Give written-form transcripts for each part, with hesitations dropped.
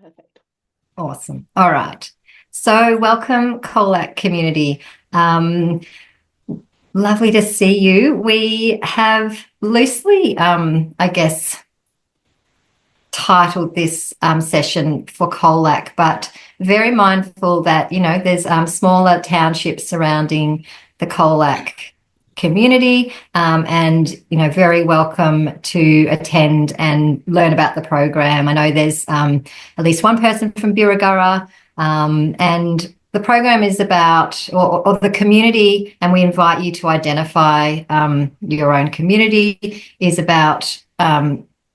Perfect. Awesome. All right. So, welcome, Colac community. Um, Lovely to see you. We have loosely, I guess, titled this session for Colac, but very mindful that, there's smaller townships surrounding the Colac community, and, very welcome to attend and learn about the program. I know there's at least one person from Birregurra, and the program is about, or the community, and we invite you to identify your own community, is about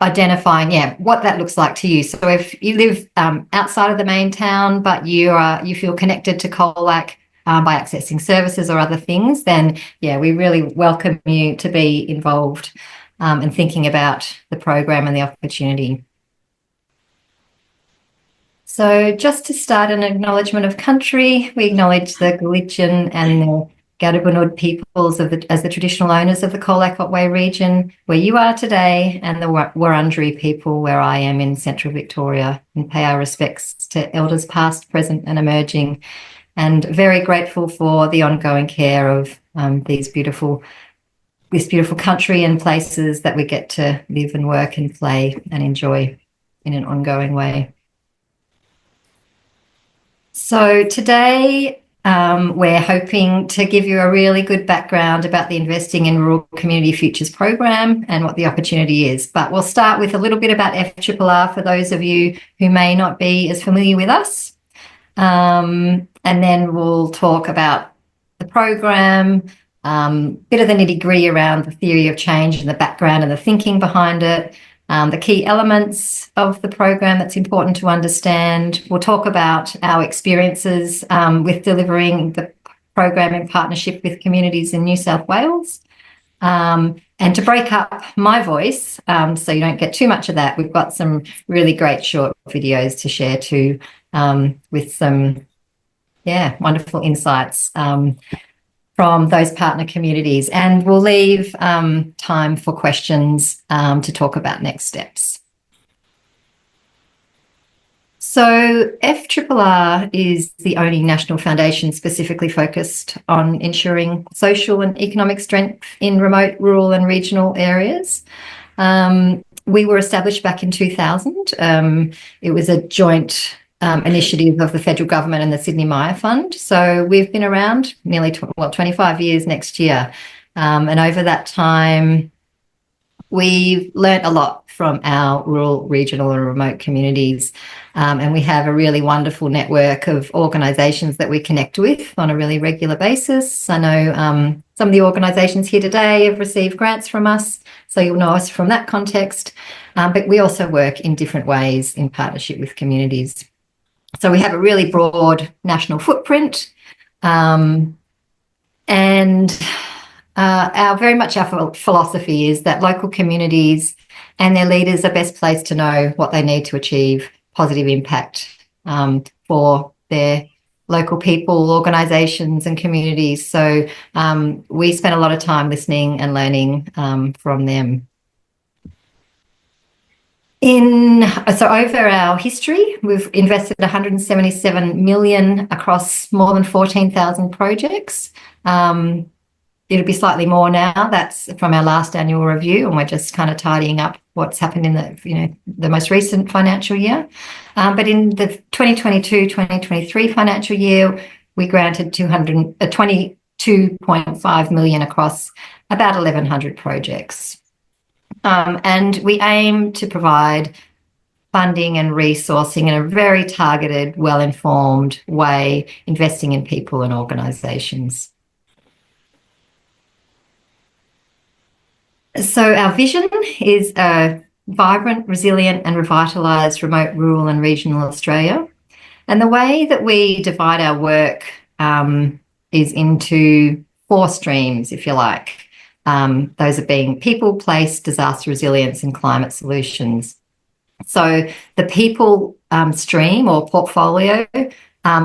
identifying, what that looks like to you. So if you live outside of the main town, but you feel connected to Colac by accessing services or other things, then we really welcome you to be involved and thinking about the program and the opportunity. So just to start, an acknowledgement of country, we acknowledge the Galijian and the Gadibunud peoples as the traditional owners of the Colac Otway region, where you are today, and the Wurundjeri people, where I am in central Victoria, and pay our respects to elders past, present and emerging, and very grateful for the ongoing care of this beautiful country and places that we get to live and work and play and enjoy in an ongoing way. So today we're hoping to give you a really good background about the Investing in Rural Community Futures program and what the opportunity is. But we'll start with a little bit about FRRR for those of you who may not be as familiar with us. And then we'll talk about the program, bit of the nitty-gritty around the theory of change and the background and the thinking behind it, the key elements of the program that's important to understand. We'll talk about our experiences with delivering the program in partnership with communities in New South Wales. And to break up my voice, so you don't get too much of that, we've got some really great short videos to share too, with some, wonderful insights from those partner communities, and we'll leave time for questions to talk about next steps. So FRRR is the only national foundation specifically focused on ensuring social and economic strength in remote, rural and regional areas. We were established back in 2000. It was a joint initiative of the federal government and the Sydney Myer Fund. So we've been around nearly 25 years next year. And over that time, we've learnt a lot from our rural, regional and remote communities. And we have a really wonderful network of organisations that we connect with on a really regular basis. I know some of the organisations here today have received grants from us, so you'll know us from that context. But we also work in different ways in partnership with communities. So we have a really broad national footprint, and our philosophy is that local communities and their leaders are best placed to know what they need to achieve positive impact for their local people, organisations and communities. So we spend a lot of time listening and learning from them. So over our history, we've invested 177 million across more than 14,000 projects. It'll be slightly more now. That's from our last annual review, and we're just kind of tidying up what's happened in the most recent financial year. But in the 2022-2023 financial year, we granted 22.5 million across about 1,100 projects. And we aim to provide funding and resourcing in a very targeted, well-informed way, investing in people and organisations. So our vision is a vibrant, resilient and revitalised remote, rural and regional Australia. And the way that we divide our work is into 4 streams, if you like. Those are being people, place, disaster resilience and climate solutions. So the people stream or portfolio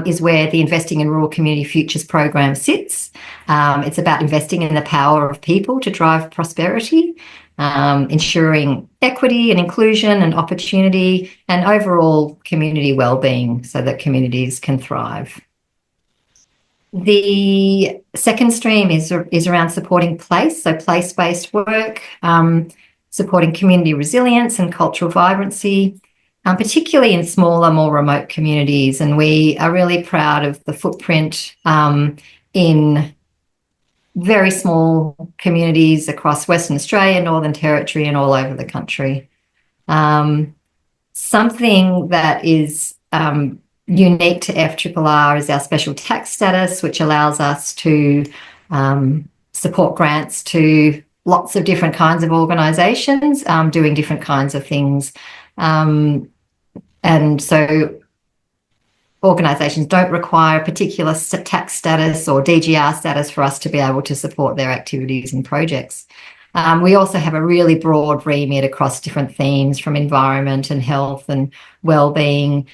is where the Investing in Rural Community Futures program sits. It's about investing in the power of people to drive prosperity. ensuring equity and inclusion and opportunity and overall community wellbeing so that communities can thrive. The second stream is around supporting place, so place-based work, supporting community resilience and cultural vibrancy, particularly in smaller, more remote communities. And we are really proud of the footprint in very small communities across Western Australia, Northern Territory, and all over the country. Something that is unique to FRRR is our special tax status, which allows us to support grants to lots of different kinds of organisations doing different kinds of things. And so organisations don't require a particular tax status or DGR status for us to be able to support their activities and projects. We also have a really broad remit across different themes, from environment and health and wellbeing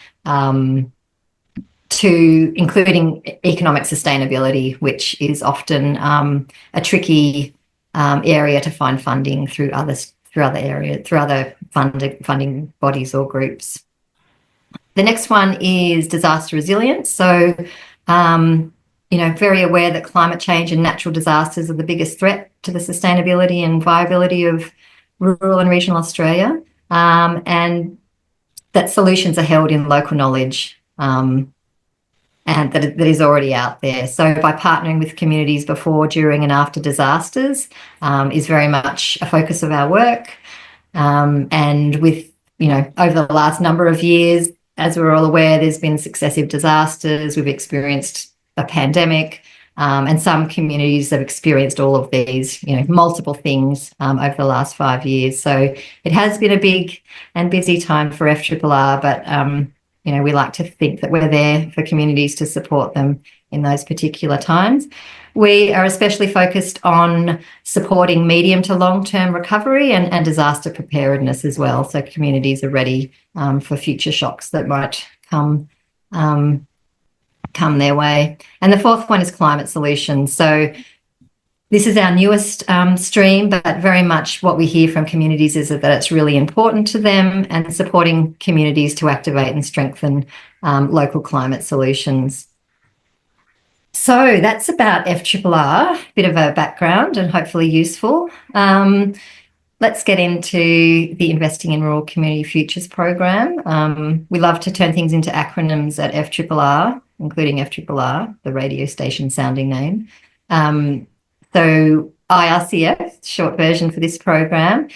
to including economic sustainability, which is often a tricky area to find funding through other funding bodies or groups. The next one is disaster resilience. So, very aware that climate change and natural disasters are the biggest threat to the sustainability and viability of rural and regional Australia, and that solutions are held in local knowledge and that is already out there. So by partnering with communities before, during and after disasters is very much a focus of our work. And with, over the last number of years, as we're all aware, there's been successive disasters. We've experienced a pandemic, and some communities have experienced all of these, multiple things over the last 5 years. So it has been a big and busy time for FRRR, but, we like to think that we're there for communities to support them in those particular times. We are especially focused on supporting medium to long-term recovery and disaster preparedness as well, so communities are ready for future shocks that might come their way. And the fourth one is climate solutions. So this is our newest stream, but very much what we hear from communities is that it's really important to them, and supporting communities to activate and strengthen local climate solutions. So that's about FRRR, a bit of a background and hopefully useful. Let's get into the Investing in Rural Community Futures program. We love to turn things into acronyms at FRRR, including FRRR, the radio station sounding name. So IRCF, short version for this program.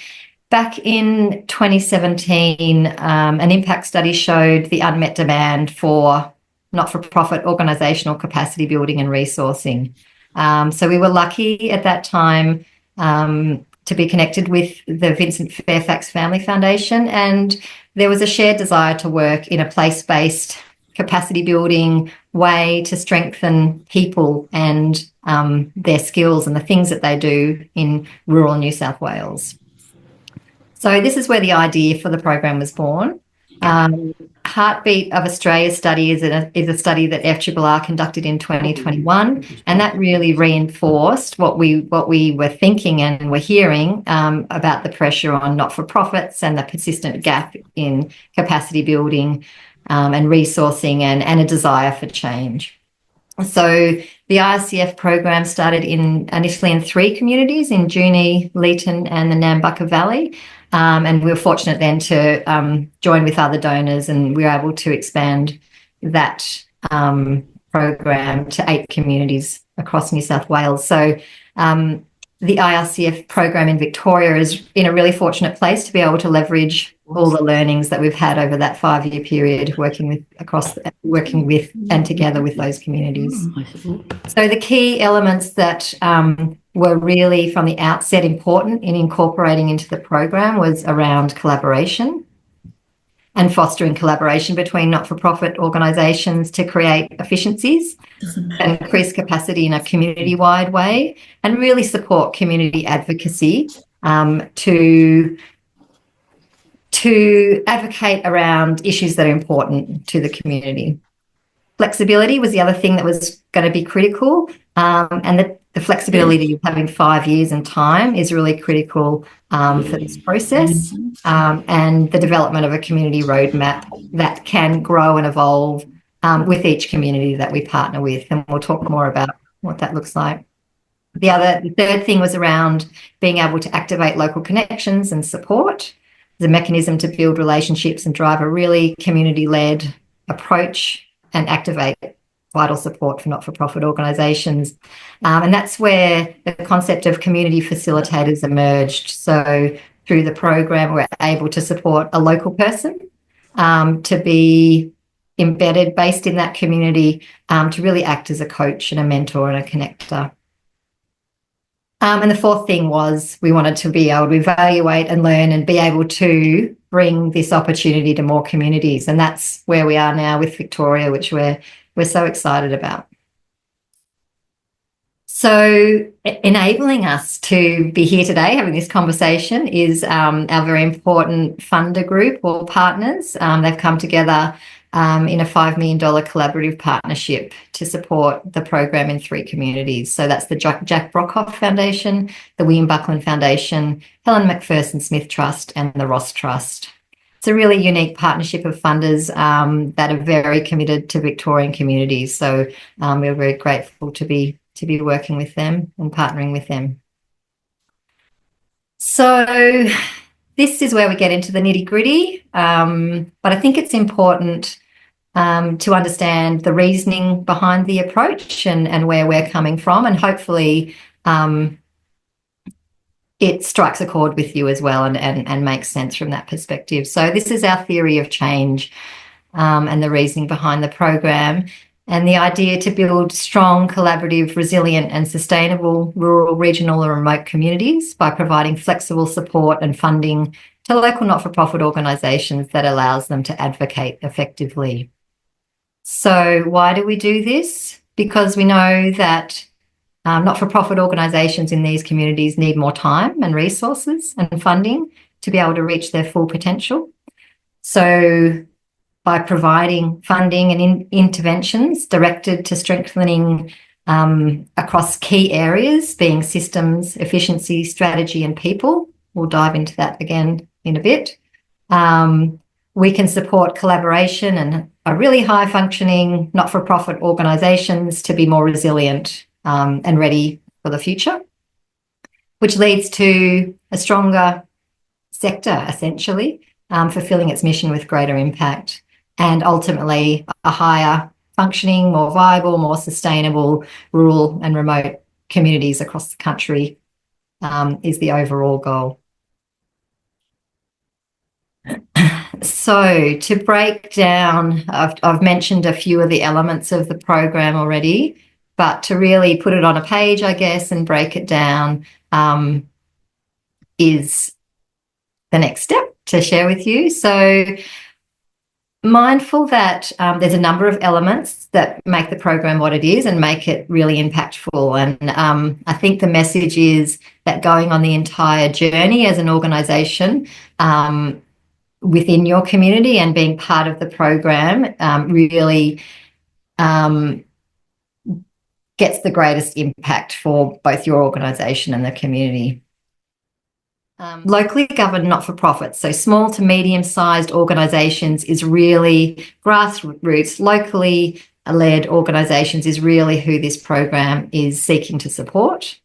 Back in 2017, an impact study showed the unmet demand for not-for-profit organisational capacity building and resourcing. So we were lucky at that time to be connected with the Vincent Fairfax Family Foundation, and there was a shared desire to work in a place-based capacity building way to strengthen people and their skills and the things that they do in rural New South Wales. So this is where the idea for the program was born. Heartbeat of Australia study is a study that FRRR conducted in 2021, and that really reinforced what we were thinking and were hearing about the pressure on not-for-profits and the persistent gap in capacity building and resourcing and a desire for change. So the IRCF program started initially in 3 communities, in Junee, Leeton and the Nambucca Valley. And we were fortunate then to join with other donors, and we were able to expand that program to 8 communities across New South Wales. So the IRCF program in Victoria is in a really fortunate place to be able to leverage all the learnings that we've had over that 5-year period working with and together with those communities. So the key elements that were really from the outset important in incorporating into the program was around collaboration and fostering collaboration between not-for-profit organisations to create efficiencies and increase capacity in a community-wide way, and really support community advocacy to advocate around issues that are important to the community. Flexibility was the other thing that was going to be critical, and the flexibility of having 5 years in time is really critical for this process, and the development of a community roadmap that can grow and evolve with each community that we partner with. And we'll talk more about what that looks like. The third thing was around being able to activate local connections and support, the mechanism to build relationships and drive a really community-led approach and activate vital support for not-for-profit organisations. And that's where the concept of community facilitators emerged. So through the program, we're able to support a local person to be embedded, based in that community, to really act as a coach and a mentor and a connector. And the fourth thing was we wanted to be able to evaluate and learn and be able to bring this opportunity to more communities. And that's where we are now with Victoria, which we're so excited about. So enabling us to be here today having this conversation is our very important funder group or partners. They've come together in a $5 million collaborative partnership to support the program in 3 communities. So that's the Jack Brockhoff Foundation, the William Buckland Foundation, Helen McPherson Smith Trust, and the Ross Trust. It's a really unique partnership of funders that are very committed to Victorian communities. So we're very grateful to be working with them and partnering with them. So this is where we get into the nitty-gritty, but I think it's important to understand the reasoning behind the approach and where we're coming from, and hopefully it strikes a chord with you as well and makes sense from that perspective. So this is our theory of change and the reasoning behind the program, and the idea to build strong, collaborative, resilient and sustainable rural, regional and remote communities by providing flexible support and funding to local not-for-profit organisations that allows them to advocate effectively. So why do we do this? Because we know that not-for-profit organisations in these communities need more time and resources and funding to be able to reach their full potential. So by providing funding and interventions directed to strengthening across key areas, being systems, efficiency, strategy and people, we'll dive into that again in a bit, we can support collaboration and a really high-functioning not-for-profit organisations to be more resilient and ready for the future, which leads to a stronger sector, essentially, fulfilling its mission with greater impact, and ultimately a higher functioning, more viable, more sustainable rural and remote communities across the country is the overall goal. So to break down, I've mentioned a few of the elements of the program already, but to really put it on a page, I guess, and break it down is the next step to share with you. So mindful that there's a number of elements that make the program what it is and make it really impactful. And I think the message is that going on the entire journey as an organisation within your community and being part of the program really gets the greatest impact for both your organisation and the community. Locally governed not-for-profits, so small to medium-sized organisations is really grassroots, locally led organisations is really who this program is seeking to support.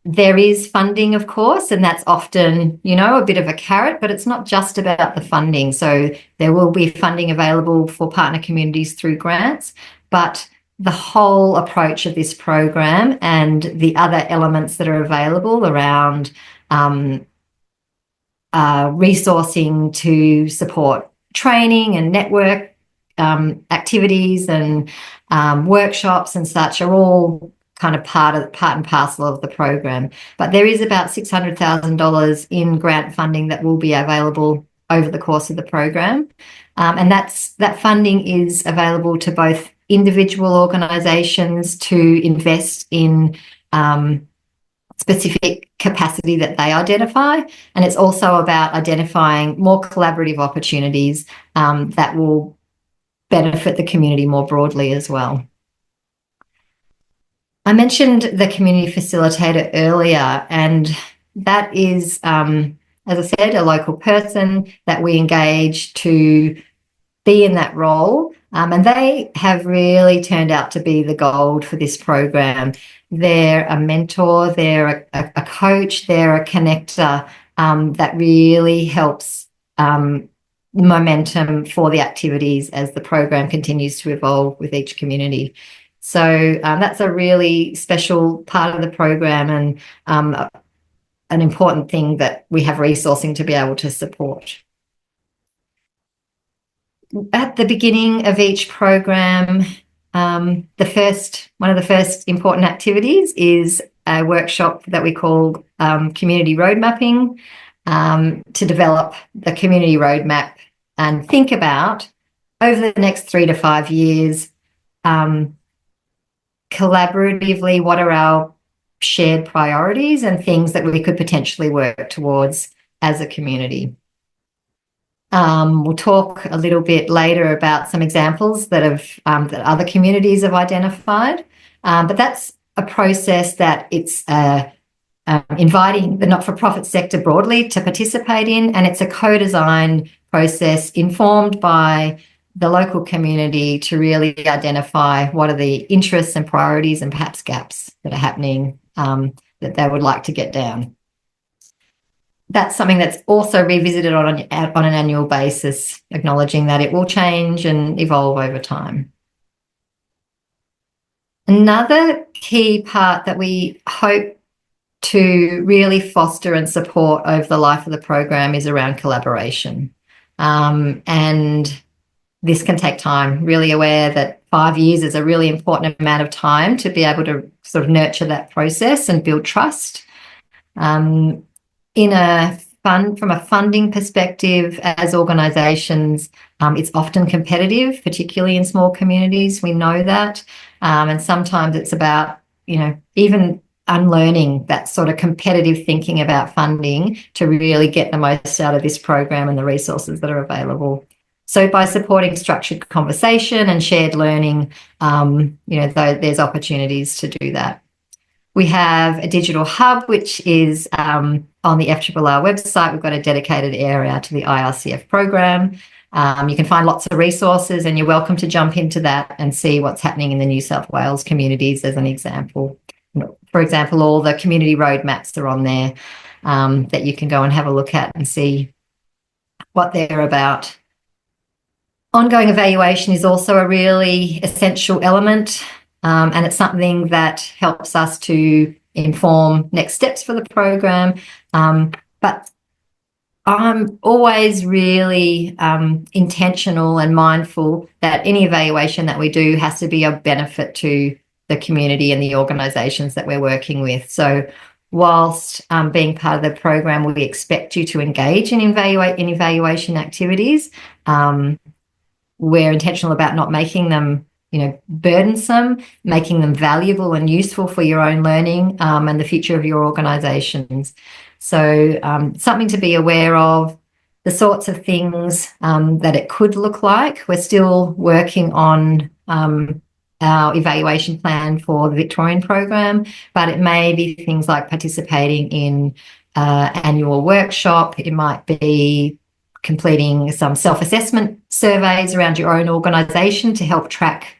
There is funding, of course, and that's often, you know, a bit of a carrot, but it's not just about the funding. So there will be funding available for partner communities through grants, but the whole approach of this program and the other elements that are available around resourcing to support training and network activities and workshops and such are all kind of part and parcel of the program. But there is about $600,000 in grant funding that will be available over the course of the program, and that funding is available to both individual organisations to invest in specific capacity that they identify, and it's also about identifying more collaborative opportunities that will benefit the community more broadly as well. I mentioned the community facilitator earlier, and that is, as I said, a local person that we engage to be in that role. And they have really turned out to be the gold for this program. They're a mentor, they're a coach, they're a connector that really helps momentum for the activities as the program continues to evolve with each community. So that's a really special part of the program, and an important thing that we have resourcing to be able to support. At the beginning of each program, one of the first important activities is a workshop that we call community road mapping, to develop the community roadmap and think about, over the next 3 to 5 years, collaboratively, what are our shared priorities and things that we could potentially work towards as a community. We'll talk a little bit later about some examples that other communities have identified, but that's a process that it's inviting the not-for-profit sector broadly to participate in, and it's a co-designed process informed by the local community to really identify what are the interests and priorities and perhaps gaps that are happening that they would like to get down. That's something that's also revisited on an annual basis, acknowledging that it will change and evolve over time. Another key part that we hope to really foster and support over the life of the program is around collaboration. And this can take time, really aware that 5 years is a really important amount of time to be able to sort of nurture that process and build trust. From a funding perspective, as organisations, it's often competitive, particularly in small communities. We know that, and sometimes it's about, even unlearning that sort of competitive thinking about funding to really get the most out of this program and the resources that are available. So by supporting structured conversation and shared learning, there's opportunities to do that. We have a digital hub, which is on the FRRR website. We've got a dedicated area to the IRCF program. You can find lots of resources, and you're welcome to jump into that and see what's happening in the New South Wales communities as an example. For example, all the community roadmaps are on there that you can go and have a look at and see what they're about. Ongoing evaluation is also a really essential element, and it's something that helps us to inform next steps for the program. But I'm always really intentional and mindful that any evaluation that we do has to be of benefit to the community and the organisations that we're working with. So whilst being part of the program, we expect you to engage in evaluation activities, we're intentional about not making them burdensome, making them valuable and useful for your own learning and the future of your organisations. So something to be aware of, the sorts of things that it could look like. We're still working on our evaluation plan for the Victorian program, but it may be things like participating in annual workshop. It might be completing some self-assessment surveys around your own organisation to help track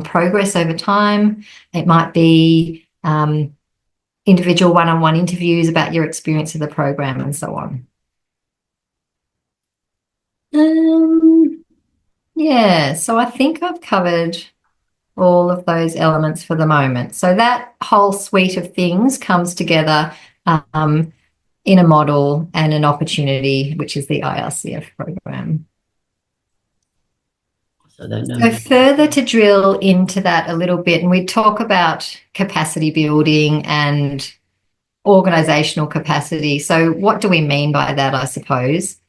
progress over time. It might be individual one-on-one interviews about your experience of the program and so on. So I think I've covered all of those elements for the moment. So that whole suite of things comes together in a model and an opportunity, which is the IRCF program. So further to drill into that a little bit, and we talk about capacity building and organisational capacity. So what do we mean by that, I suppose?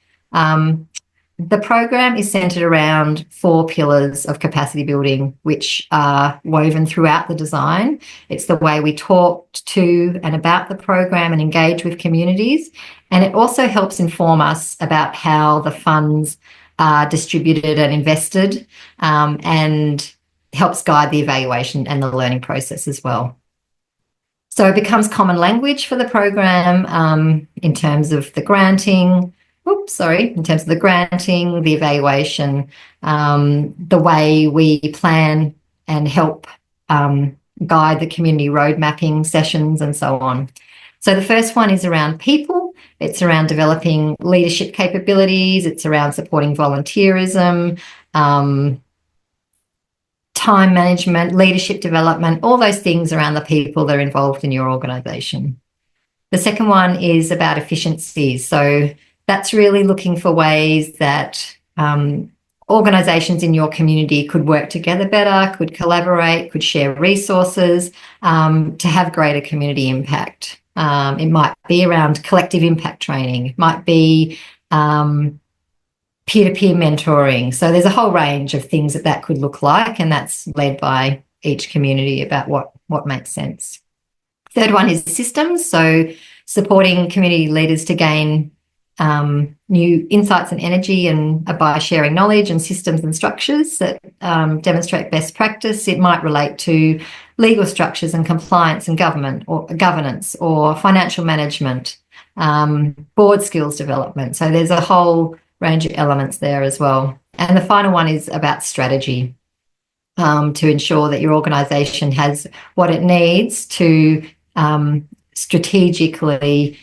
The program is centred around 4 pillars of capacity building, which are woven throughout the design. It's the way we talk to and about the program and engage with communities. And it also helps inform us about how the funds are distributed and invested, and helps guide the evaluation and the learning process as well. So it becomes common language for the program in terms of the granting, in terms of the granting, the evaluation, the way we plan and help guide the community road mapping sessions and so on. So the first one is around people. It's around developing leadership capabilities. It's around supporting volunteerism, time management, leadership development, all those things around the people that are involved in your organisation. The second one is about efficiencies. So that's really looking for ways that organisations in your community could work together better, could collaborate, could share resources to have greater community impact. It might be around collective impact training. It might be peer-to-peer mentoring. So there's a whole range of things that could look like, and that's led by each community about what makes sense. Third one is systems. So supporting community leaders to gain new insights and energy and by sharing knowledge and systems and structures that demonstrate best practice. It might relate to legal structures and compliance and governance or financial management, board skills development. So there's a whole range of elements there as well. And the final one is about strategy, to ensure that your organisation has what it needs to strategically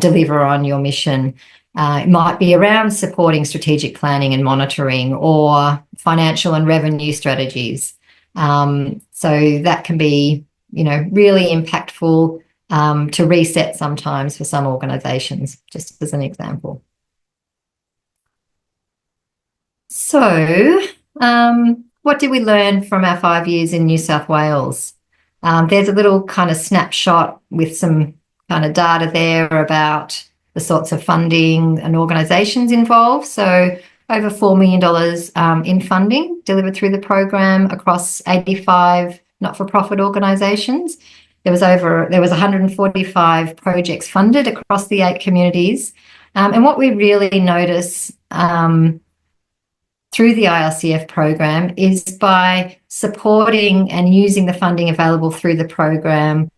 deliver on your mission. It might be around supporting strategic planning and monitoring or financial and revenue strategies. So that can be, really impactful to reset sometimes for some organisations, just as an example. So what did we learn from our 5 years in New South Wales? There's a little kind of snapshot with some kind of data there about the sorts of funding and organisations involved. So over $4 million in funding delivered through the program across 85 not-for-profit organisations. There was 145 projects funded across the 8 communities. And what we really notice through the IRCF program is by supporting and using the funding available through the program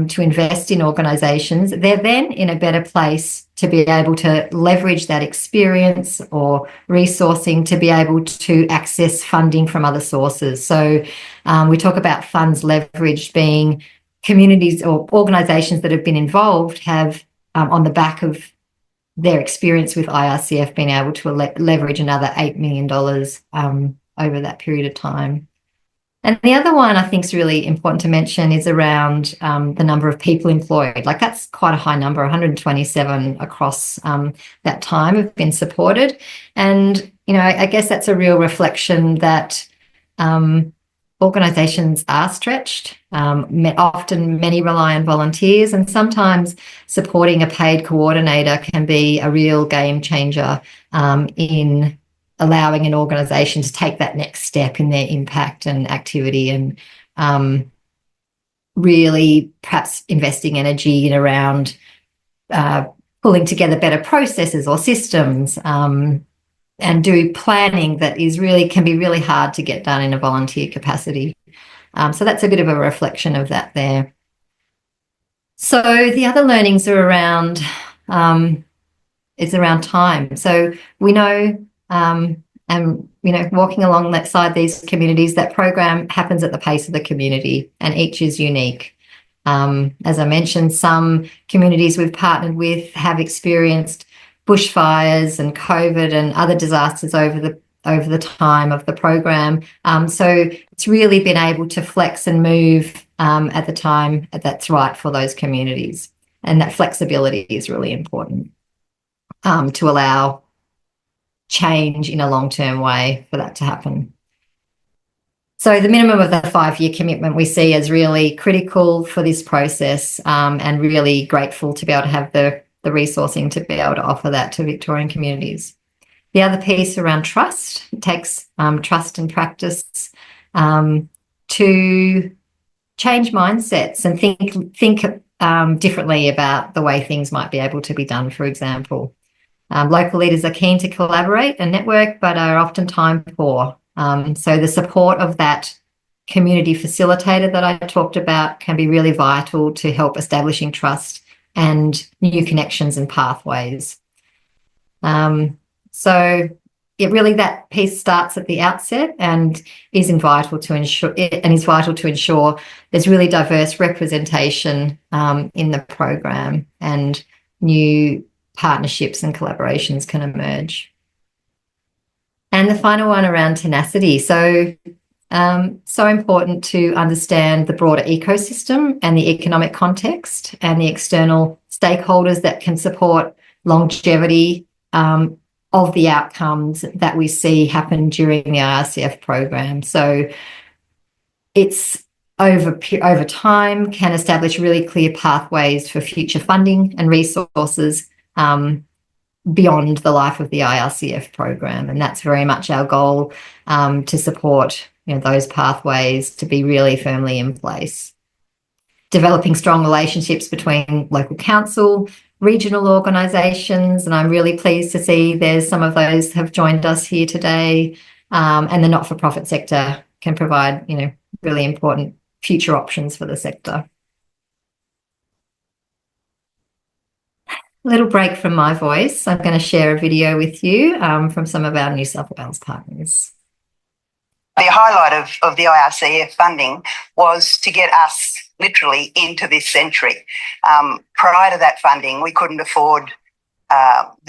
to invest in organisations, they're then in a better place to be able to leverage that experience or resourcing to be able to access funding from other sources. So we talk about funds leveraged being communities or organisations that have been involved have on the back of their experience with IRCF being able to leverage another $8 million over that period of time. And the other one I think is really important to mention is around the number of people employed. Like that's quite a high number, 127 across that time have been supported. And, I guess that's a real reflection that organisations are stretched. Often many rely on volunteers, and sometimes supporting a paid coordinator can be a real game changer in allowing an organisation to take that next step in their impact and activity, and really perhaps investing energy in around pulling together better processes or systems and do planning that can be really hard to get done in a volunteer capacity. So that's a bit of a reflection of that there. So the other learnings are around time. So we know and walking alongside these communities, that program happens at the pace of the community, and each is unique. As I mentioned, some communities we've partnered with have experienced bushfires and COVID and other disasters over the time of the program. So it's really been able to flex and move at the time that's right for those communities. And that flexibility is really important to allow change in a long-term way for that to happen. So the minimum of the 5-year commitment we see as really critical for this process, and really grateful to be able to have the resourcing to be able to offer that to Victorian communities. The other piece around trust, it takes trust and practice to change mindsets and think differently about the way things might be able to be done, for example. Local leaders are keen to collaborate and network, but are often time poor. So the support of that community facilitator that I talked about can be really vital to help establishing trust and new connections and pathways. So it really, that piece starts at the outset and is vital to ensure there's really diverse representation in the program, and new partnerships and collaborations can emerge. And the final one around tenacity. So important to understand the broader ecosystem and the economic context and the external stakeholders that can support longevity of the outcomes that we see happen during the IRCF program. So it's over time can establish really clear pathways for future funding and resources beyond the life of the IRCF program. And that's very much our goal, to support those pathways to be really firmly in place. Developing strong relationships between local council, regional organisations, and I'm really pleased to see there's some of those have joined us here today, and the not-for-profit sector can provide really important future options for the sector. A little break from my voice. I'm going to share a video with you from some of our New South Wales partners. The highlight of the IRCF funding was to get us literally into this century. Prior to that funding, we couldn't afford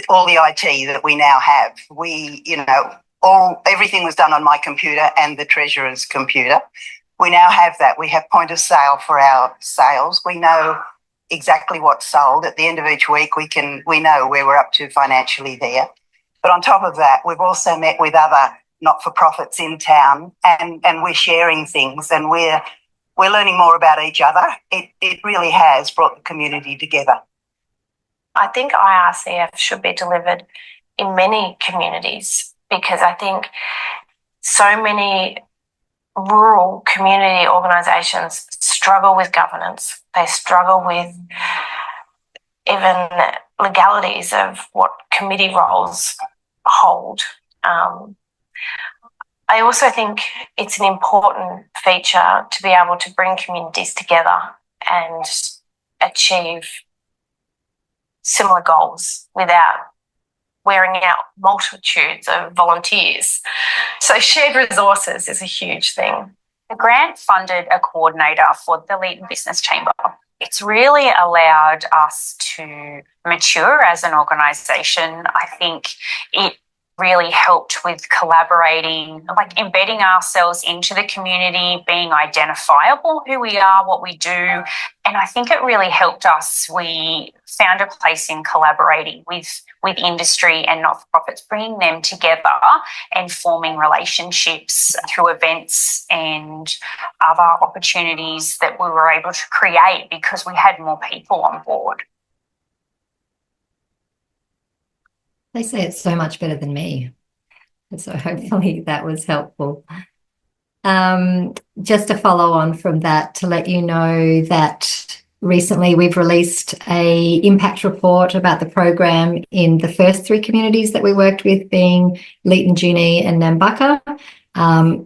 all the IT that we now have. Everything was done on my computer and the treasurer's computer. We now have that. We have point of sale for our sales. We know exactly what's sold. At the end of each week, we know where we're up to financially there. But on top of that, we've also met with other not-for-profits in town, and we're sharing things, and we're learning more about each other. It really has brought the community together. I think IRCF should be delivered in many communities, because I think so many rural community organisations struggle with governance. They struggle with even legalities of what committee roles hold. I also think it's an important feature to be able to bring communities together and achieve similar goals without wearing out multitudes of volunteers. So shared resources is a huge thing. The grant funded a coordinator for the Leeton Business Chamber. It's really allowed us to mature as an organisation. I think it really helped with collaborating, like embedding ourselves into the community, being identifiable, who we are, what we do. And I think it really helped us. We found a place in collaborating with industry and not-for-profits, bringing them together and forming relationships through events and other opportunities that we were able to create because we had more people on board. They say it's so much better than me. So hopefully that was helpful. Just to follow on from that, to let you know that recently we've released an impact report about the program in the first 3 communities that we worked with, being Leeton, Junee and Nambucca.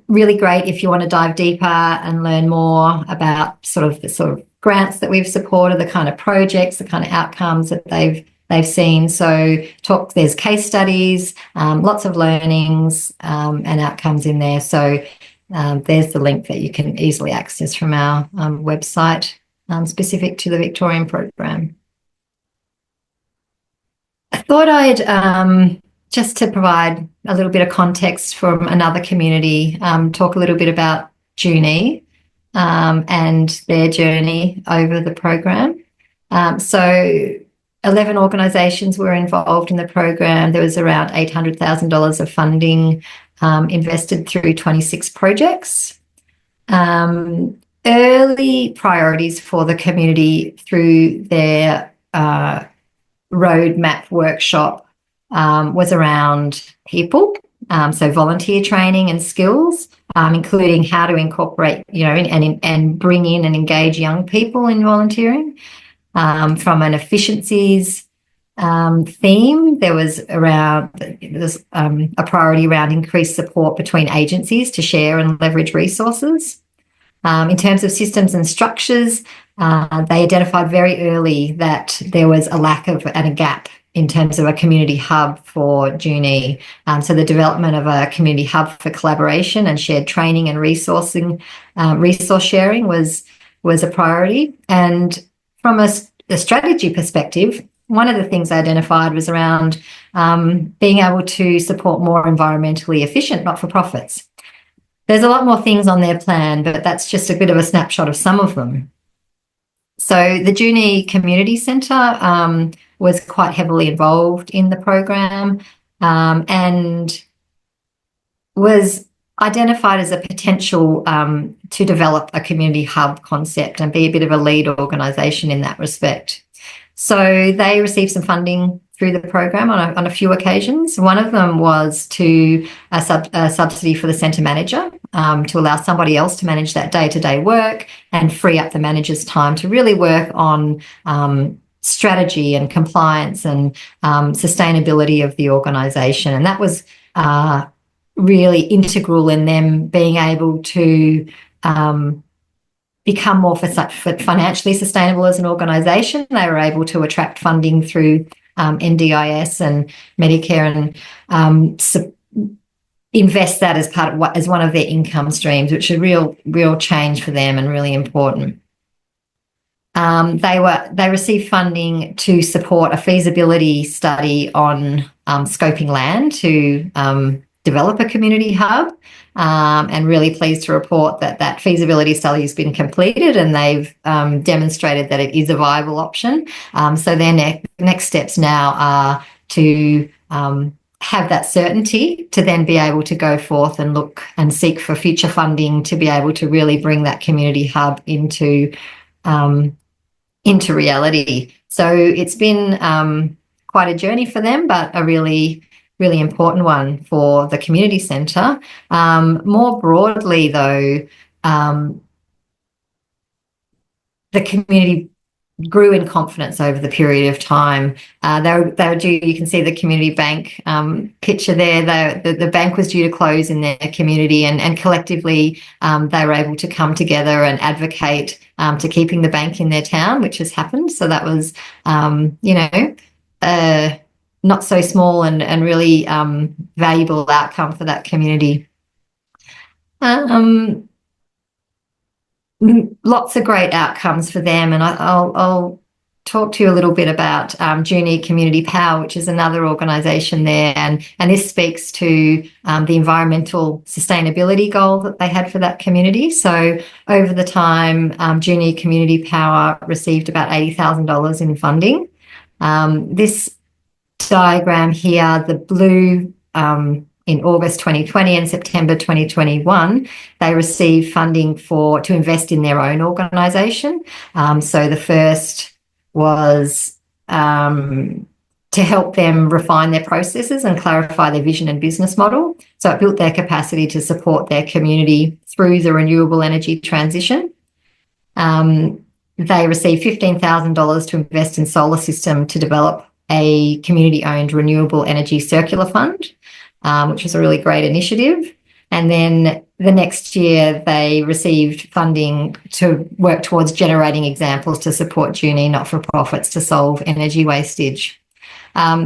Really great if you want to dive deeper and learn more about the grants that we've supported, the kind of projects, the kind of outcomes that they've seen. So there's case studies, lots of learnings and outcomes in there. So there's the link that you can easily access from our website specific to the Victorian program. I thought I'd, just to provide a little bit of context from another community, talk a little bit about Junee and their journey over the program. So 11 organisations were involved in the program. There was around $800,000 of funding invested through 26 projects. Early priorities for the community through their roadmap workshop was around people, so volunteer training and skills, including how to incorporate, and bring in and engage young people in volunteering. From an efficiencies theme, there was a priority around increased support between agencies to share and leverage resources. In terms of systems and structures, they identified very early that there was a lack of and a gap in terms of a community hub for Junee. So the development of a community hub for collaboration and shared training and resource sharing was a priority. And from a strategy perspective, one of the things I identified was around being able to support more environmentally efficient not-for-profits. There's a lot more things on their plan, but that's just a bit of a snapshot of some of them. So the Junee Community Centre was quite heavily involved in the program and was identified as a potential to develop a community hub concept and be a bit of a lead organisation in that respect. So they received some funding through the program on a few occasions. One of them was to a subsidy for the centre manager to allow somebody else to manage that day-to-day work and free up the manager's time to really work on strategy and compliance and sustainability of the organisation. And that was really integral in them being able to become more financially sustainable as an organisation. They were able to attract funding through NDIS and Medicare and invest that as one of their income streams, which is a real change for them and really important. They received funding to support a feasibility study on scoping land to develop a community hub, and really pleased to report that feasibility study has been completed and they've demonstrated that it is a viable option. So their next steps now are to have that certainty to then be able to go forth and look and seek for future funding to be able to really bring that community hub into reality. So it's been quite a journey for them, but a really important one for the community centre. More broadly, though, the community grew in confidence over the period of time. They were due. You can see the community bank picture there. The bank was due to close in their community, and collectively they were able to come together and advocate to keeping the bank in their town, which has happened. So that was, not so small and really valuable outcome for that community. Lots of great outcomes for them, and I'll talk to you a little bit about Junee Community Power, which is another organisation there, and this speaks to the environmental sustainability goal that they had for that community. So over the time, Junee Community Power received about $80,000 in funding. This diagram here, the blue in August 2020 and September 2021, they received funding to invest in their own organisation. So the first was to help them refine their processes and clarify their vision and business model. So it built their capacity to support their community through the renewable energy transition. They received $15,000 to invest in solar system to develop a community-owned renewable energy circular fund, which was a really great initiative. And then the next year, they received funding to work towards generating examples to support Junee not-for-profits to solve energy wastage.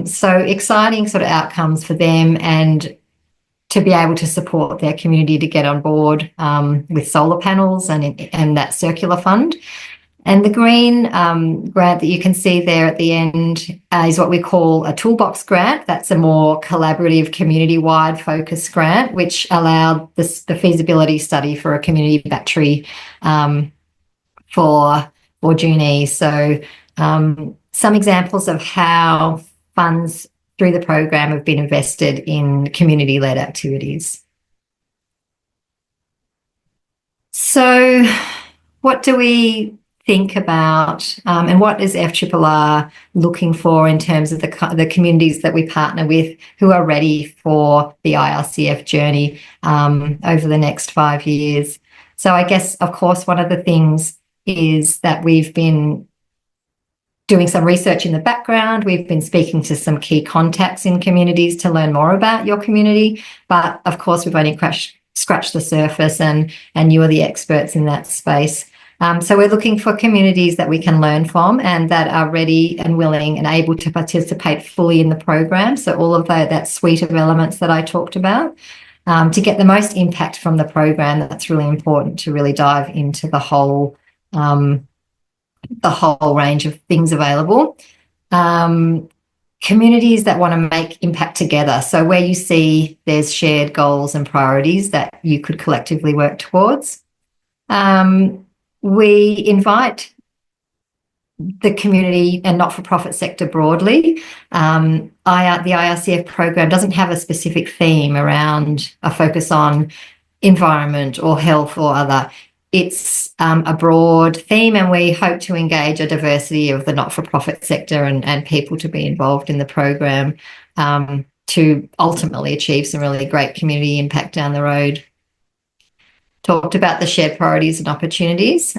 So exciting sort of outcomes for them, and to be able to support their community to get on board with solar panels and that circular fund. And the green grant that you can see there at the end is what we call a toolbox grant. That's a more collaborative, community-wide focus grant, which allowed the feasibility study for a community battery for Junee. So some examples of how funds through the program have been invested in community-led activities. So what do we think about and what is FRRR looking for in terms of the communities that we partner with who are ready for the IRCF journey over the next 5 years? So I guess, of course, one of the things is that we've been doing some research in the background. We've been speaking to some key contacts in communities to learn more about your community. But of course, we've only scratched the surface, and you are the experts in that space. So we're looking for communities that we can learn from and that are ready and willing and able to participate fully in the program. So all of that suite of elements that I talked about, to get the most impact from the program. That's really important, to really dive into the whole range of things available. Communities that want to make impact together. So where you see there's shared goals and priorities that you could collectively work towards. We invite the community and not-for-profit sector broadly. The IRCF program doesn't have a specific theme around a focus on environment or health or other. It's a broad theme, and we hope to engage a diversity of the not-for-profit sector and people to be involved in the program, to ultimately achieve some really great community impact down the road. Talked about the shared priorities and opportunities.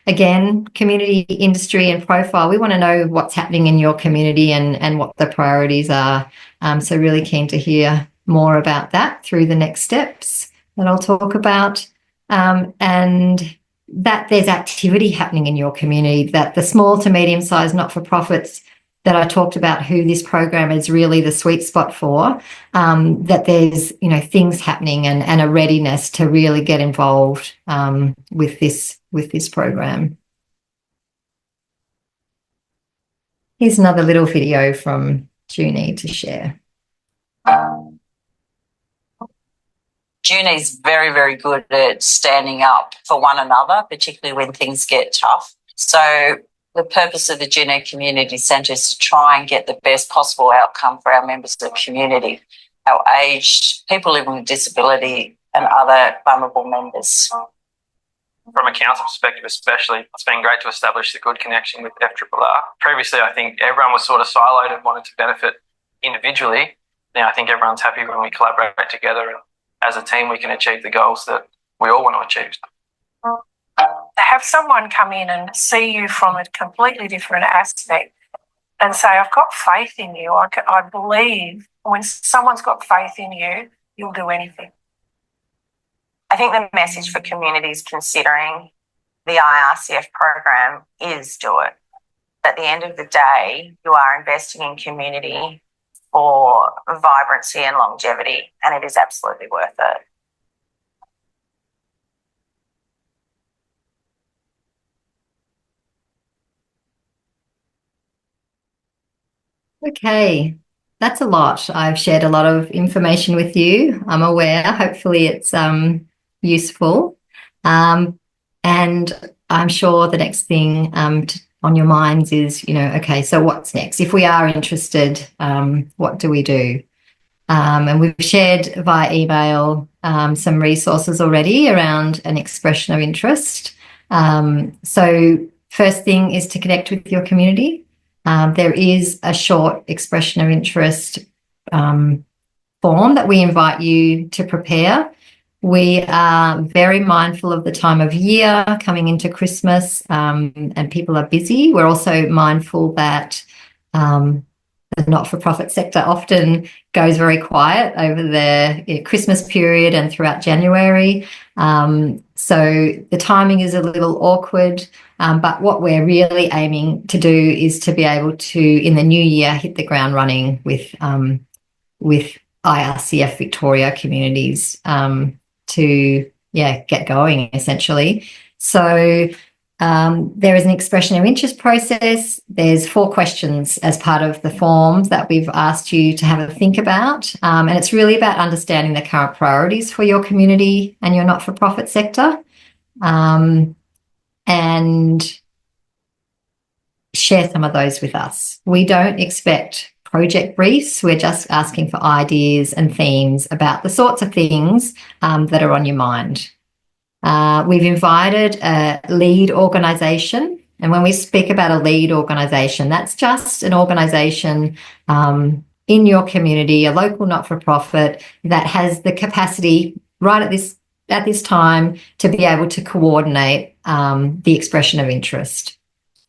Again, community, industry and profile. We want to know what's happening in your community and what the priorities are. So really keen to hear more about that through the next steps that I'll talk about. And that there's activity happening in your community, that the small to medium-sized not-for-profits that I talked about, who this program is really the sweet spot for, that there's, things happening and a readiness to really get involved with this program. Here's another little video from Junie to share. Junie's very, very good at standing up for one another, particularly when things get tough. So the purpose of the Junie Community Centre is to try and get the best possible outcome for our members of the community, our aged, people living with disability and other vulnerable members. From a council perspective especially, it's been great to establish the good connection with FRRR. Previously, I think everyone was sort of siloed and wanted to benefit individually. Now I think everyone's happy when we collaborate together, and as a team we can achieve the goals that we all want to achieve. Have someone come in and see you from a completely different aspect and say, I've got faith in you. I believe when someone's got faith in you, you'll do anything. I think the message for communities considering the IRCF program is do it. At the end of the day, you are investing in community for vibrancy and longevity, and it is absolutely worth it. Okay, that's a lot. I've shared a lot of information with you. I'm aware. Hopefully it's useful. And I'm sure the next thing on your minds is, okay, so what's next? If we are interested, what do we do? And we've shared via email some resources already around an expression of interest. So first thing is to connect with your community. There is a short expression of interest form that we invite you to prepare. We are very mindful of the time of year coming into Christmas, and people are busy. We're also mindful that the not-for-profit sector often goes very quiet over the Christmas period and throughout January. So the timing is a little awkward, but what we're really aiming to do is to be able to, in the new year, hit the ground running with IRCF Victoria communities to get going essentially. So there is an expression of interest process. There's 4 questions as part of the forms that we've asked you to have a think about. And it's really about understanding the current priorities for your community and your not-for-profit sector. And share some of those with us. We don't expect project briefs. We're just asking for ideas and themes about the sorts of things that are on your mind. We've invited a lead organisation, and when we speak about a lead organisation, that's just an organisation in your community, a local not-for-profit that has the capacity right at this time to be able to coordinate the expression of interest.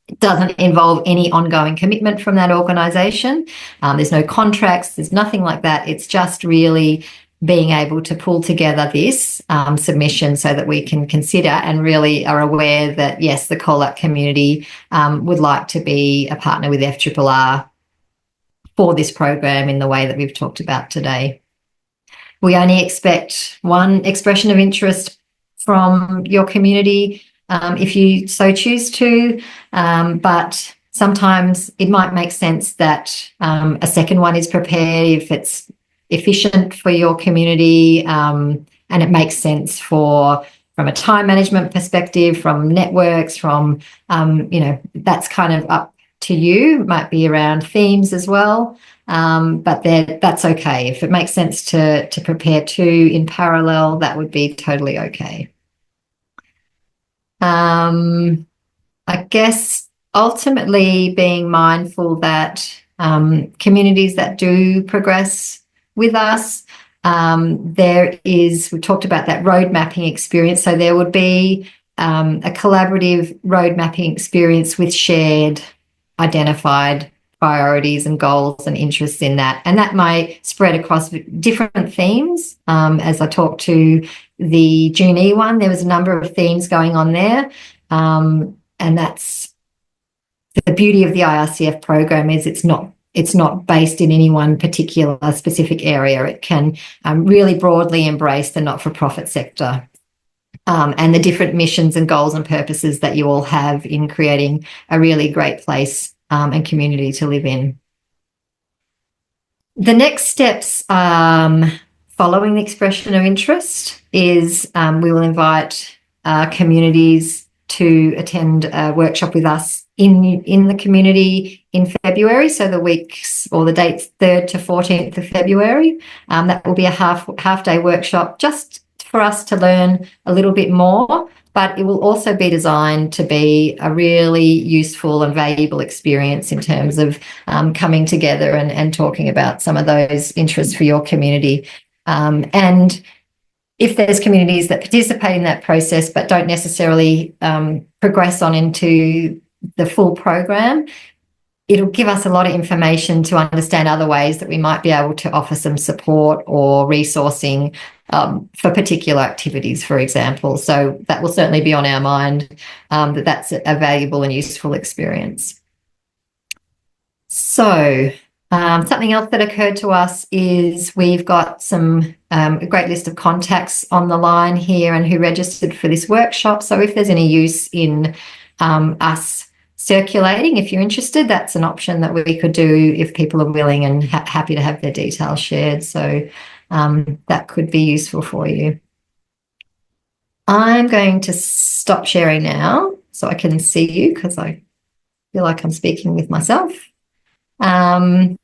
It doesn't involve any ongoing commitment from that organisation. There's no contracts, there's nothing like that. It's just really being able to pull together this submission so that we can consider and really are aware that, yes, the call-out community would like to be a partner with FRRR for this program in the way that we've talked about today. We only expect one expression of interest from your community if you so choose to, but sometimes it might make sense that a second one is prepared if it's efficient for your community, and it makes sense from a time management perspective, from networks, from, that's kind of up to you. It might be around themes as well, but that's okay. If it makes sense to prepare two in parallel, that would be totally okay. I guess ultimately being mindful that communities that do progress with us, we talked about that road mapping experience. So there would be a collaborative road mapping experience with shared identified priorities and goals and interests in that. And that might spread across different themes. As I talked to the June one, there was a number of themes going on there. And that's the beauty of the IRCF program, is it's not based in any one particular specific area. It can really broadly embrace the not-for-profit sector and the different missions and goals and purposes that you all have in creating a really great place and community to live in. The next steps following the expression of interest is we will invite communities to attend a workshop with us in the community in February. So the weeks or the dates 3rd to 14th of February. That will be a half day workshop just for us to learn a little bit more, but it will also be designed to be a really useful and valuable experience in terms of coming together and talking about some of those interests for your community. And if there's communities that participate in that process but don't necessarily progress on into the full program, it'll give us a lot of information to understand other ways that we might be able to offer some support or resourcing for particular activities, for example. So that will certainly be on our mind, that's a valuable and useful experience. So something else that occurred to us is we've got a great list of contacts on the line here and who registered for this workshop. So if there's any use in us circulating, if you're interested, that's an option that we could do if people are willing and happy to have their details shared. So that could be useful for you. I'm going to stop sharing now so I can see you, because I feel like I'm speaking with myself, and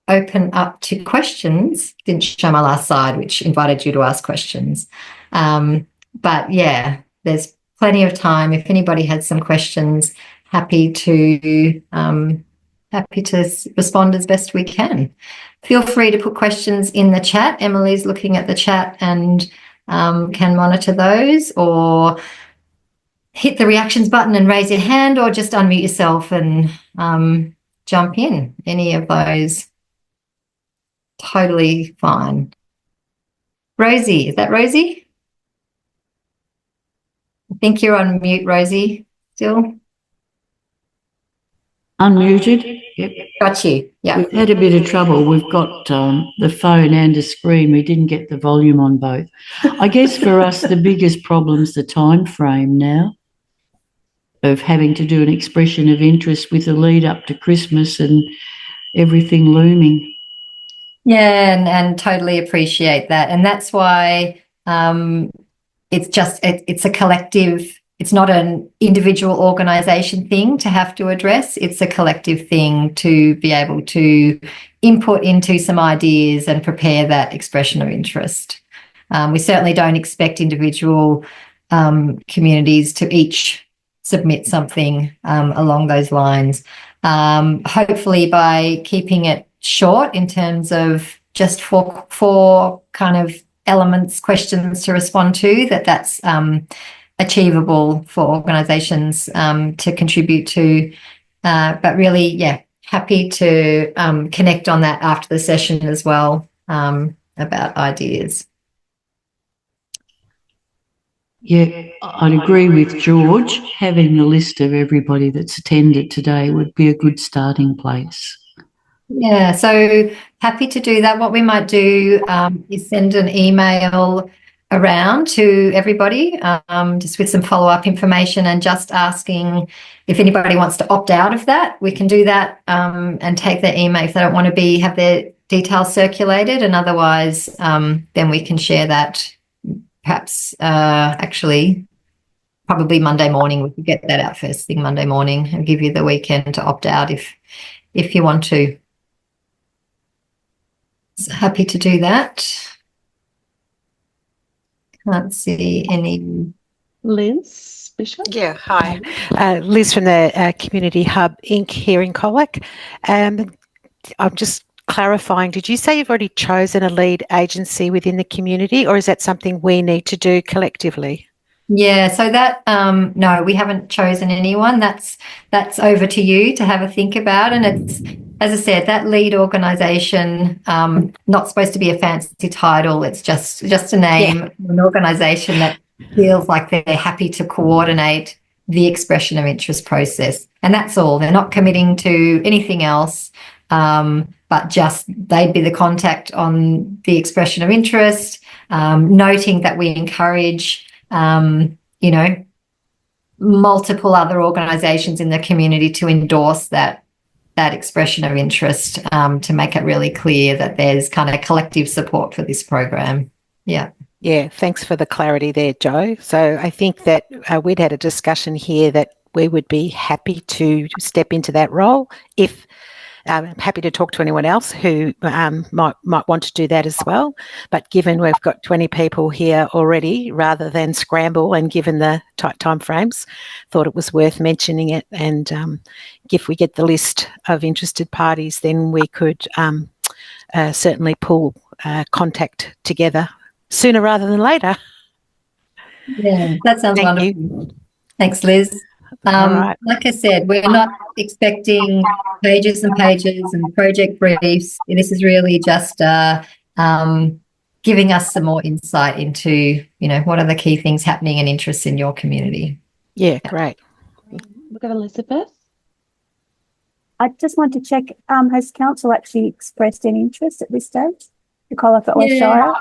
open up to questions. Didn't show my last slide, which invited you to ask questions. But yeah, there's plenty of time. If anybody has some questions, happy to respond as best we can. Feel free to put questions in the chat. Emily's looking at the chat and can monitor those, or hit the reactions button and raise your hand, or just unmute yourself and jump in. Any of those, totally fine. Rosie, is that Rosie? I think you're on mute, Rosie, still. Unmuted. Yep. Got you. Yeah. We've had a bit of trouble. We've got the phone and a screen. We didn't get the volume on both. I guess for us, the biggest problem's the time frame now of having to do an expression of interest with the lead up to Christmas and everything looming. Yeah, and totally appreciate that. And that's why it's a collective, it's not an individual organisation thing to have to address. It's a collective thing to be able to input into some ideas and prepare that expression of interest. We certainly don't expect individual communities to each submit something along those lines. Hopefully by keeping it short in terms of just four kind of elements, questions to respond to, that's achievable for organisations to contribute to. But really, yeah, happy to connect on that after the session as well. about ideas. Yeah, I'd agree with George. Having a list of everybody that's attended today would be a good starting place. Yeah, so happy to do that. What we might do is send an email around to everybody just with some follow-up information and just asking if anybody wants to opt out of that. We can do that and take their email if they don't want to have their details circulated, and otherwise then we can share that perhaps actually probably Monday morning. We could get that out first thing Monday morning and give you the weekend to opt out if you want to. So happy to do that. Can't see any. Liz Bishop? Yeah, hi. Liz from the Community Hub Inc. here in Colac. I'm just clarifying, did you say you've already chosen a lead agency within the community, or is that something we need to do collectively? Yeah, so that no, we haven't chosen anyone. That's over to you to have a think about. And it's, as I said, that lead organisation, not supposed to be a fancy title. It's just a name, an organisation that feels like they're happy to coordinate the expression of interest process, and that's all. They're not committing to anything else, but just they'd be the contact on the expression of interest, noting that we encourage multiple other organisations in the community to endorse that expression of interest, to make it really clear that there's kind of collective support for this program. Yeah. Yeah, thanks for the clarity there, Jo. So I think that we'd had a discussion here that we would be happy to step into that role if I'm happy to talk to anyone else who might want to do that as well. But given we've got 20 people here already, rather than scramble and given the tight timeframes, thought it was worth mentioning it. And if we get the list of interested parties, then we could certainly pull contact together sooner rather than later. Yeah, that sounds Thank wonderful. you. Thanks, Liz. All right. Like I said, we're not expecting pages and pages and project briefs. This is really just giving us some more insight into, what are the key things happening and interests in your community. Yeah, great. We've got Elizabeth. I just want to check, has council actually expressed any interest at this stage to Colac at West Shire?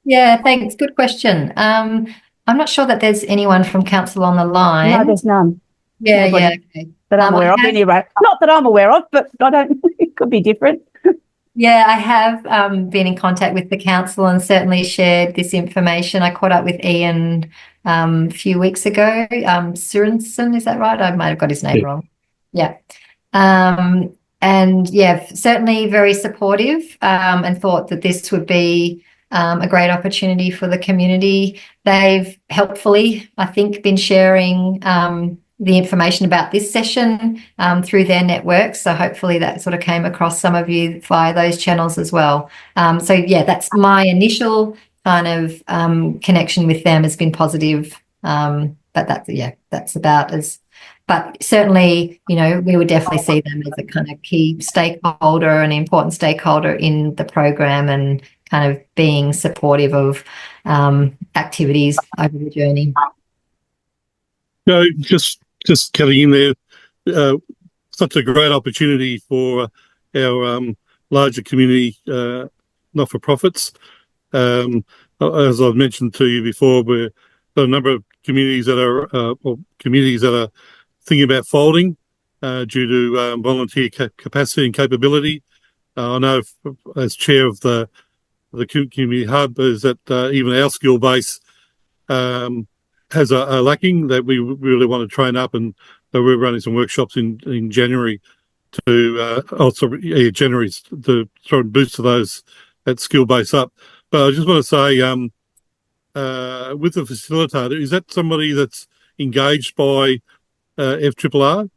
Yeah, thanks. Good question. I'm not sure that there's anyone from council on the line. No, there's none. Yeah, Nobody. yeah. Okay. That I'm aware of anyway. Not that I'm aware of, but I don't, it could be different. Yeah, I have been in contact with the council and certainly shared this information. I caught up with Ian a few weeks ago. Sorensen, is that right? I might have got his name wrong. Yeah. And yeah, certainly very supportive and thought that this would be a great opportunity for the community. They've helpfully, I think, been sharing the information about this session through their networks. So hopefully that sort of came across some of you via those channels as well. So yeah, that's my initial kind of connection with them has been positive. But that's about as, but certainly, we would definitely see them as a kind of key stakeholder, an important stakeholder in the program, and kind of being supportive of activities over the journey. No, just cutting in there, such a great opportunity for our larger community not-for-profits. As I've mentioned to you before, we've got a number of communities that are thinking about folding due to volunteer capacity and capability. I know as chair of the community hub is that even our skill base has a lacking that we really want to train up, and we're running some workshops in January to January to try and boost that skill base up. But I just want to say, with the facilitator, is that somebody that's engaged by FRRR?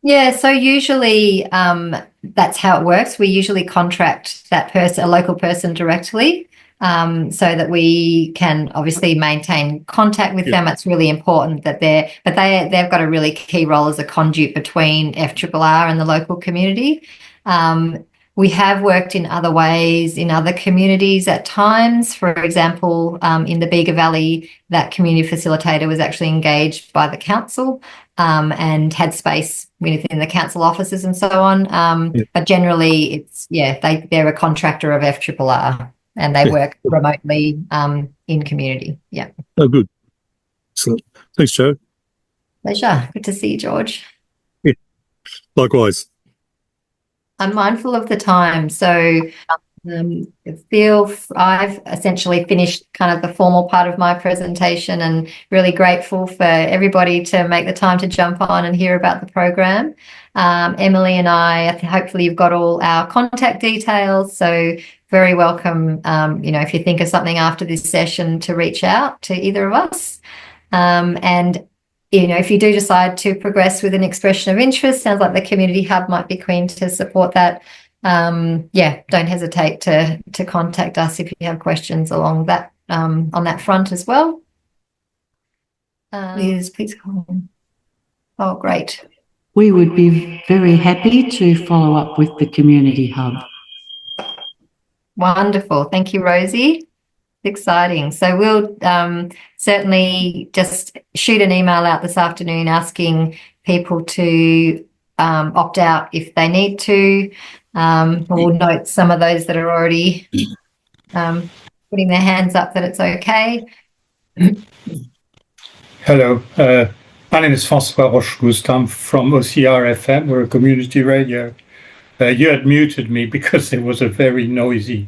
Yeah, so usually that's how it works. We usually contract that person, a local person, directly, so that we can obviously maintain contact with them. It's really important that they've got a really key role as a conduit between FRRR and the local community. We have worked in other ways in other communities at times. For example, in the Bega Valley, that community facilitator was actually engaged by the council and had space within the council offices and so on. But generally, they're a contractor of FRRR and they work remotely in community. Yeah. Oh, good. Excellent. Thanks, Jo. Pleasure. Good to see you, George. Yeah. Likewise. I'm mindful of the time, so I've essentially finished kind of the formal part of my presentation, and really grateful for everybody to make the time to jump on and hear about the program. Emily and I hopefully you've got all our contact details, so very welcome, if you think of something after this session, to reach out to either of us. And if you do decide to progress with an expression of interest, sounds like the Community Hub might be keen to support that. Don't hesitate to contact us if you have questions along that on that front as well. Please call in. Oh, great. We would be very happy to follow up with the Community Hub. Wonderful. Thank you, Rosie. Exciting. So we'll certainly just shoot an email out this afternoon asking people to opt out if they need to. We'll note some of those that are already putting their hands up that it's okay. Hello, my name is François Roche-Gouste. I'm from OCR FM. We're a community radio. You had muted me because there was a very noisy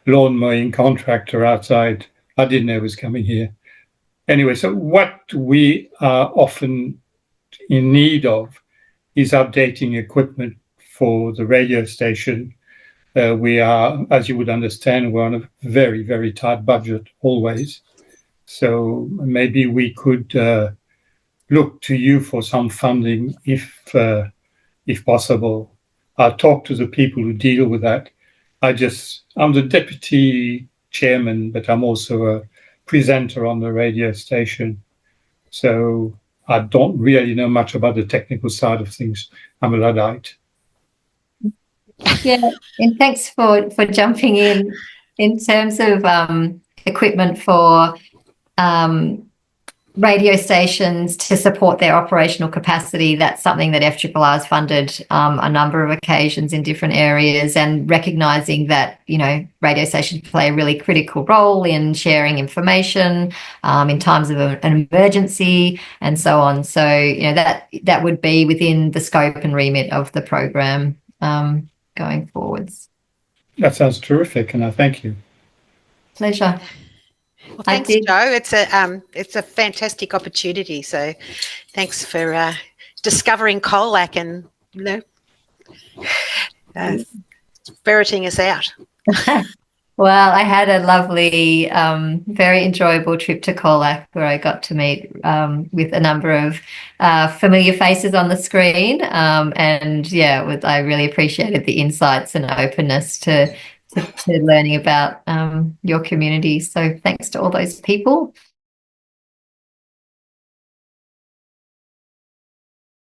lawn mowing contractor outside. I didn't know it was coming here. Anyway, so what we are often in need of is updating equipment for the radio station. We are, as you would understand, we're on a very, very tight budget always. So maybe we could look to you for some funding if possible. I'll talk to the people who deal with that. I'm the deputy chairman, but I'm also a presenter on the radio station. So I don't really know much about the technical side of things. I'm a Luddite. Yeah, and thanks for jumping in terms of equipment for radio stations to support their operational capacity. That's something that FRRR has funded a number of occasions in different areas, and recognising that, radio stations play a really critical role in sharing information in times of an emergency and so on. So, that would be within the scope and remit of the program going forwards. That sounds terrific, and I thank you. Pleasure. Well, thanks, Jo. It's a fantastic opportunity. So, thanks for discovering COLAC and ferreting us out. Well, I had a lovely, very enjoyable trip to COLAC where I got to meet with a number of familiar faces on the screen, and I really appreciated the insights and openness to learning about your community. So thanks to all those people.